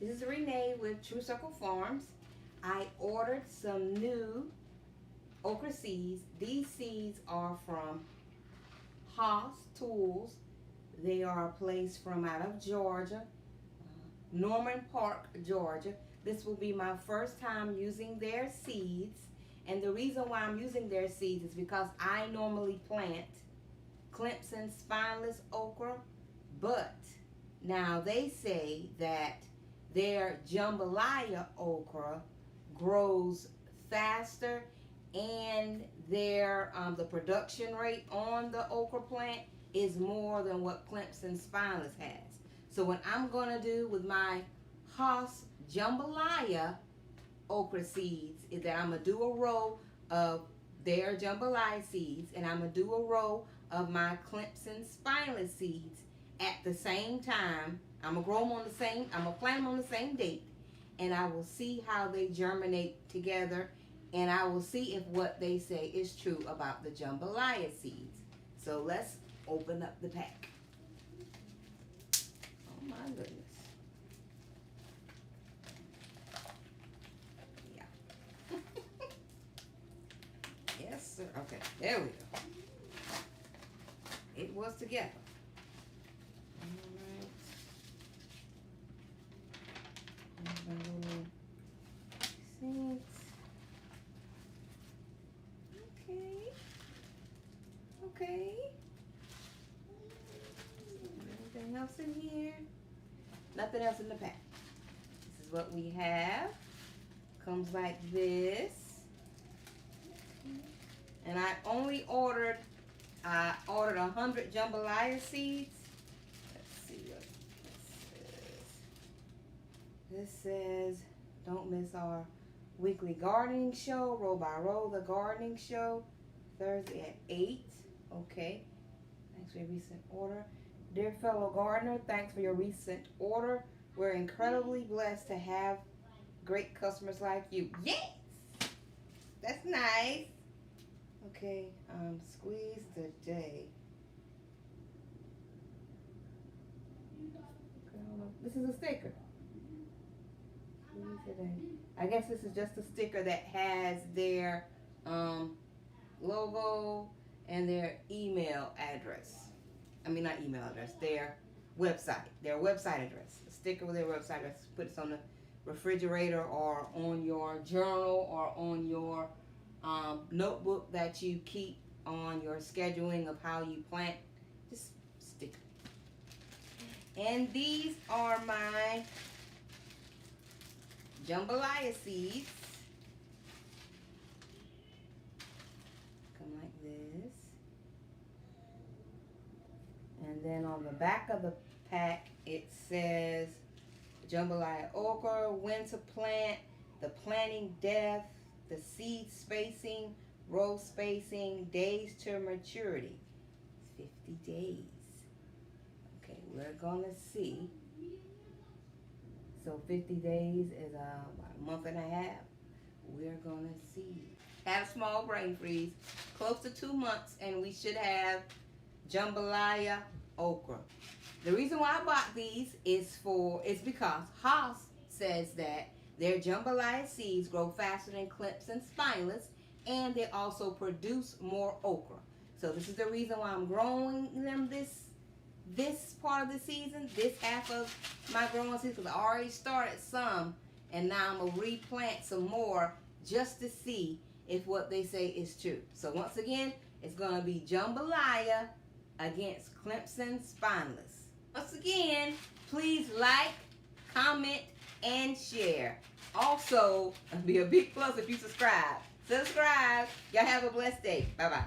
This is Renee with True Circle Farms. I ordered some new okra seeds. These seeds are from Haas Tools. They are placed from out of Georgia, Norman Park, Georgia. This will be my first time using their seeds. And the reason why I'm using their seeds is because I normally plant Clemson Spineless okra, but now they say that their Jambalaya okra grows faster, and their the production rate on the okra plant is more than what Clemson Spineless has. So what I'm gonna do with my Haas Jambalaya okra seeds is that I'm gonna do a row of their Jambalaya seeds, and I'm gonna do a row of my Clemson Spineless seeds at the same time. I'm gonna grow them on the same, I'm gonna plant them on the same date, and I will see how they germinate together, and I will see if what they say is true about the Jambalaya seeds. So let's open up the pack. Oh my goodness. Yeah. Yes, sir. Okay, there we go. It was together. Alright. Okay. Okay. Anything else in here? Nothing else in the pack. This is what we have. Comes like this. And I only ordered 100 jambalaya seeds. Let's see what this says. This says, don't miss our weekly gardening show, row by row, the gardening show, Thursday at 8. Okay. Thanks for your recent order. Dear fellow gardener, thanks for your recent order. We're incredibly blessed to have great customers like you. Yes! That's nice. Okay, squeeze today. This is a sticker. Squeeze today. I guess this is just a sticker that has their logo and their email address. I mean, not email address, their website address. A sticker with their website address. Put it on the refrigerator or on your journal or on your notebook that you keep on your scheduling of how you plant. Just stick it. And these are my Jambalaya seeds. Come like this. And then on the back of the pack it says Jambalaya okra, when to plant, the planting depth, the seed spacing, row spacing, days to maturity. It's 50 days. Okay, we're gonna see. So 50 days is about a month and a half. We're gonna see. Had a small brain freeze, close to 2 months, and we should have Jambalaya okra. The reason why I bought these is because Haas says that their Jambalaya seeds grow faster than Clemson Spineless, and they also produce more okra. So this is the reason why I'm growing them this part of the season, this half of my growing season, because I already started some, and now I'm going to replant some more just to see if what they say is true. So once again, it's going to be Jambalaya against Clemson Spineless. Once again, please like, comment, and share. Also, it'd be a big plus if you subscribe. Subscribe. Y'all have a blessed day. Bye-bye.